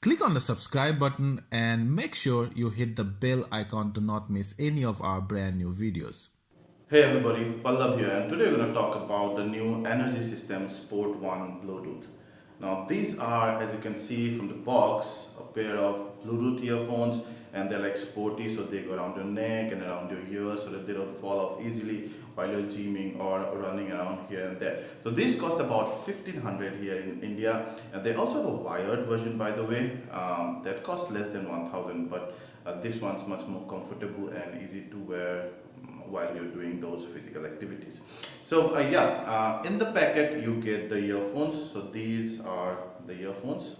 Click on the subscribe button and make sure you hit the bell icon to not miss any of our brand new videos. Hey everybody, Pallab here, and today we're going to talk about the new Energy System Sport 1 Bluetooth. Now these are, as you can see from the box, a pair of Bluetooth earphones, and they're like sporty, so they go around your neck and around your ears so that they don't fall off easily while you're gymming or running around here and there. So these cost about 1500 here in India, and they also have a wired version, by the way, that costs less than 1000, but this one's much more comfortable and easy to wear while you're doing those physical activities. So in the packet you get the earphones. So these are the earphones.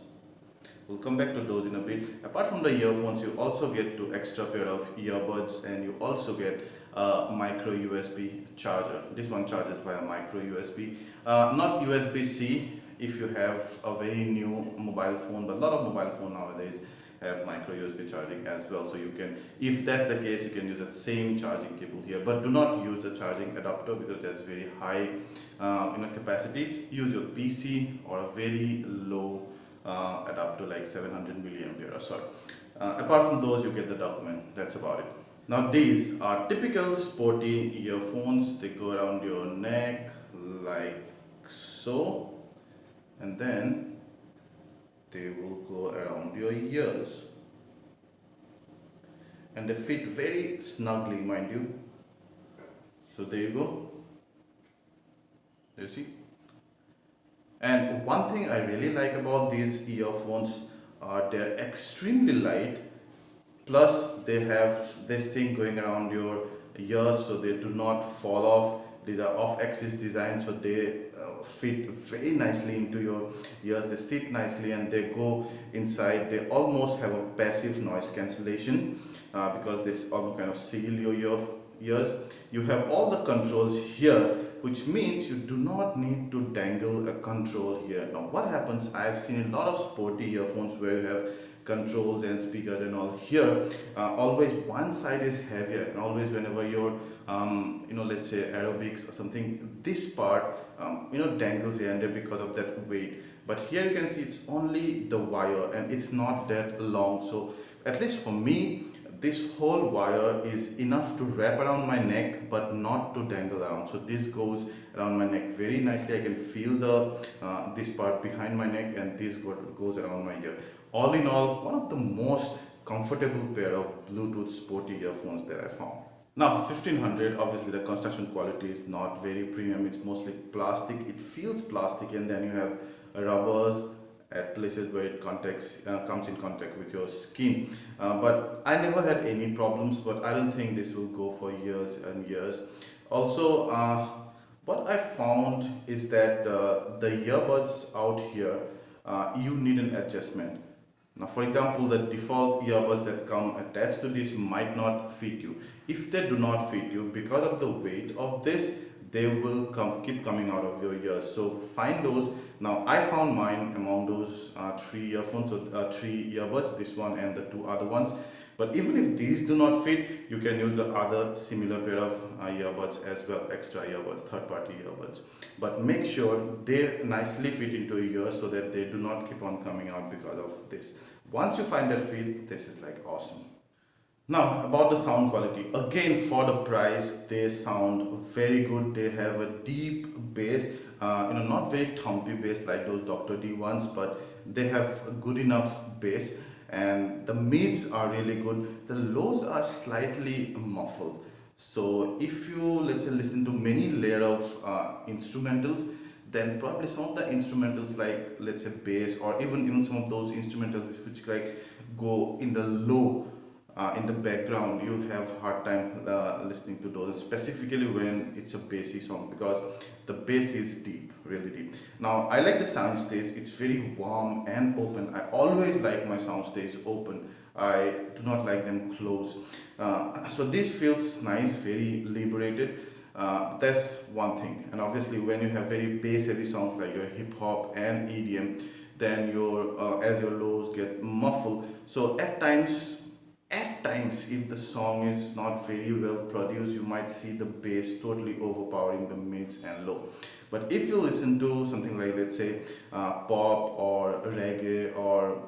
We'll come back to those in a bit. Apart from the earphones, you also get two extra pair of earbuds, and you also get a micro USB charger. This one charges via micro USB, not USB-C if you have a very new mobile phone, but a lot of mobile phone nowadays have micro USB charging as well. So you can, if that's the case, you can use that same charging cable here, but do not use the charging adapter because that's very high capacity. Use your PC or a very low adapter like 700 milliampere or so. Apart from those, you get the document. That's about it. Now these are typical sporty earphones. They go around your neck like so, and then they will go around your ears, and they fit very snugly, mind you. So there you go. You see. And one thing I really like about these earphones are they're extremely light, plus they have this thing going around your ears so they do not fall off. These are off-axis design, so they fit very nicely into your ears. They sit nicely and they go inside. They almost have a passive noise cancellation because they almost kind of seal your ears. You have all the controls here, which means you do not need to dangle a control here. Now what happens, I've seen a lot of sporty earphones where you have controls and speakers and all here, always one side is heavier, and always whenever you're let's say aerobics or something, this part dangles here and there because of that weight. But here you can see it's only the wire and it's not that long, so at least for me this whole wire is enough to wrap around my neck but not to dangle around. So this goes around my neck very nicely. I can feel the this part behind my neck, and this goes around my ear. All in all, one of the most comfortable pair of Bluetooth sporty earphones that I found. Now for 1500, obviously the construction quality is not very premium. It's mostly plastic. It feels plastic, and then you have rubbers at places where it comes in contact with your skin. But I never had any problems, but I don't think this will go for years and years. Also, what I found is that the earbuds out here, you need an adjustment. Now, for example, the default earbuds that come attached to this might not fit you. If they do not fit you, because of the weight of this, they will keep coming out of your ears. So find those. Now I found mine among those three earphones, so three earbuds, this one and the two other ones. But even if these do not fit, you can use the other similar pair of earbuds as well, extra earbuds, third-party earbuds. But make sure they nicely fit into your ears so that they do not keep on coming out because of this. Once you find that fit, this is like awesome. Now about the sound quality, again for the price they sound very good. They have a deep bass, not very thumpy bass like those Dr. D ones, but they have a good enough bass, and the mids are really good. The lows are slightly muffled, so if you, let's say, listen to many layer of instrumentals, then probably some of the instrumentals like, let's say, bass, or even some of those instrumentals which like go in the low in the background, you'll have hard time listening to those, specifically when it's a bassy song, because the bass is deep, really deep. Now I like the sound stage. It's very warm and open. I always like my sound stage open. I do not like them closed. So this feels nice, very liberated. That's one thing. And obviously when you have very bass heavy songs like your hip hop and EDM, then your as your lows get muffled. So at times, if the song is not very well produced, you might see the bass totally overpowering the mids and low. But if you listen to something like, let's say, pop or reggae or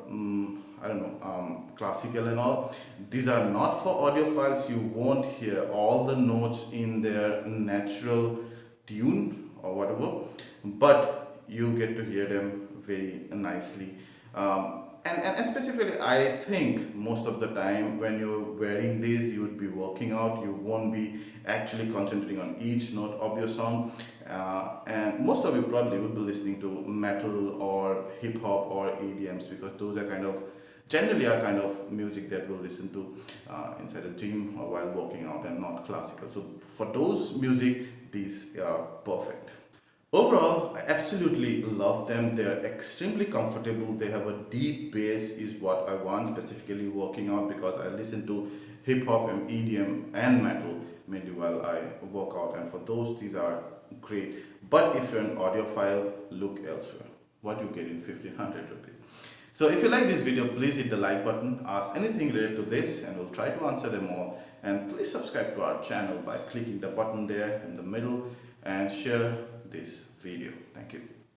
I don't know, classical and all. These are not for audiophiles. You won't hear all the notes in their natural tune or whatever, but you'll get to hear them very nicely. And specifically, I think most of the time when you're wearing these, you would be working out. You won't be actually concentrating on each note of your song. And most of you probably would be listening to metal or hip hop or EDMs, because those are generally are kind of music that we'll listen to inside a gym or while working out, and not classical. So for those music, these are perfect. Overall, I absolutely love them. They're extremely comfortable. They have a deep bass is what I want, specifically working out, because I listen to hip hop and EDM and metal mainly while I work out, and for those these are great. But if you're an audiophile, look elsewhere. What you get in 1500 rupees. So if you like this video, please hit the like button, ask anything related to this, and we'll try to answer them all. And please subscribe to our channel by clicking the button there in the middle, and share this video. Thank you.